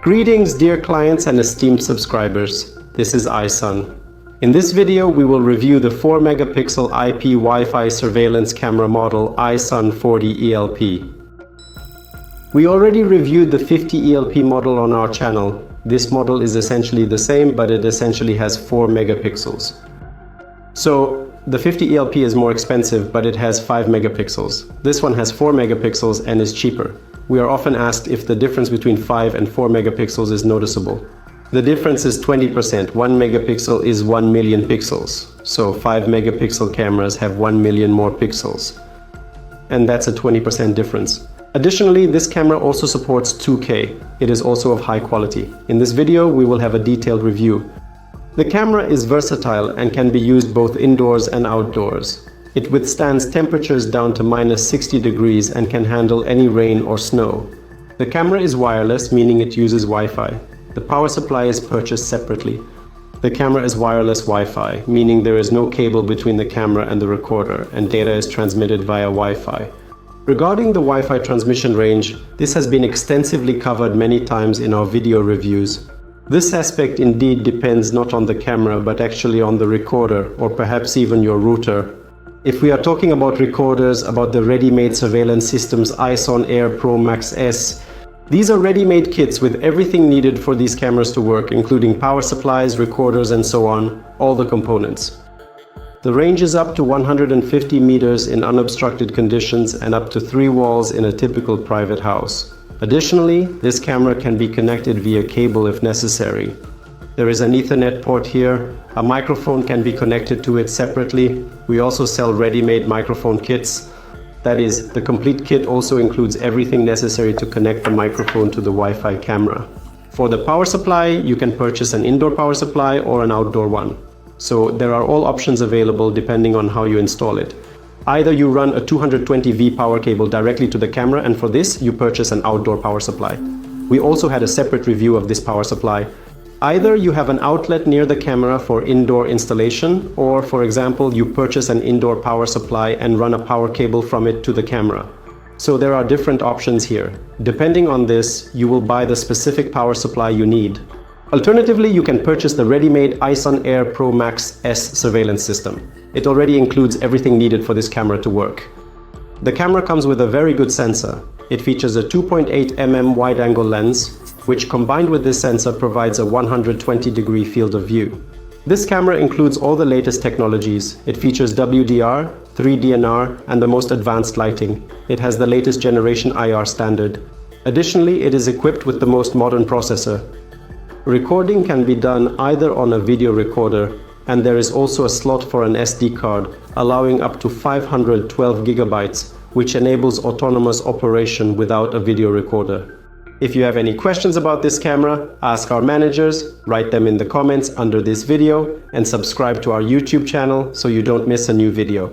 Greetings dear clients and esteemed subscribers, this is Ison. In this video we will review the 4 megapixel IP Wi-Fi surveillance camera model Ison Ip40El-P. We already reviewed the 50ELP model on our channel. This model is essentially the same, but it essentially has 4 megapixels. So the 50ELP is more expensive, but it has 5 megapixels. This one has 4 megapixels and is cheaper. We are often asked if the difference between 5 and 4 megapixels is noticeable. The difference is 20%. 1 megapixel is 1 million pixels. So 5 megapixel cameras have 1 million more pixels. And that's a 20% difference. Additionally, this camera also supports 2K. It is also of high quality. In this video, we will have a detailed review. The camera is versatile and can be used both indoors and outdoors. It withstands temperatures down to -60 degrees and can handle any rain or snow. The camera is wireless, meaning it uses Wi-Fi. The power supply is purchased separately. The camera is wireless Wi-Fi, meaning there is no cable between the camera and the recorder, and data is transmitted via Wi-Fi. Regarding the Wi-Fi transmission range, this has been extensively covered many times in our video reviews. This aspect indeed depends not on the camera, but actually on the recorder, or perhaps even your router. If we are talking about recorders, about the ready-made surveillance systems Ison Ip40El-P Max S, these are ready-made kits with everything needed for these cameras to work, including power supplies, recorders, and so on, all the components. The range is up to 150 meters in unobstructed conditions and up to 3 walls in a typical private house. Additionally, this camera can be connected via cable if necessary. There is an Ethernet port here. A microphone can be connected to it separately. We also sell ready-made microphone kits. That is, the complete kit also includes everything necessary to connect the microphone to the Wi-Fi camera. For the power supply, you can purchase an indoor power supply or an outdoor one. So there are all options available depending on how you install it. Either you run a 220V power cable directly to the camera, and for this you purchase an outdoor power supply. We also had a separate review of this power supply. Either you have an outlet near the camera for indoor installation, or for example, you purchase an indoor power supply and run a power cable from it to the camera. So there are different options here. Depending on this, you will buy the specific power supply you need. Alternatively, you can purchase the ready-made Ison Ip40El-P Max S surveillance system. It already includes everything needed for this camera to work. The camera comes with a very good sensor. It features a 2.8 mm wide-angle lens, which combined with this sensor provides a 120-degree field of view. This camera includes all the latest technologies. It features WDR, 3DNR, and the most advanced lighting. It has the latest generation IR standard. Additionally, it is equipped with the most modern processor. Recording can be done either on a video recorder, and there is also a slot for an SD card, allowing up to 512 gigabytes, which enables autonomous operation without a video recorder. If you have any questions about this camera, ask our managers, write them in the comments under this video, and subscribe to our YouTube channel so you don't miss a new video.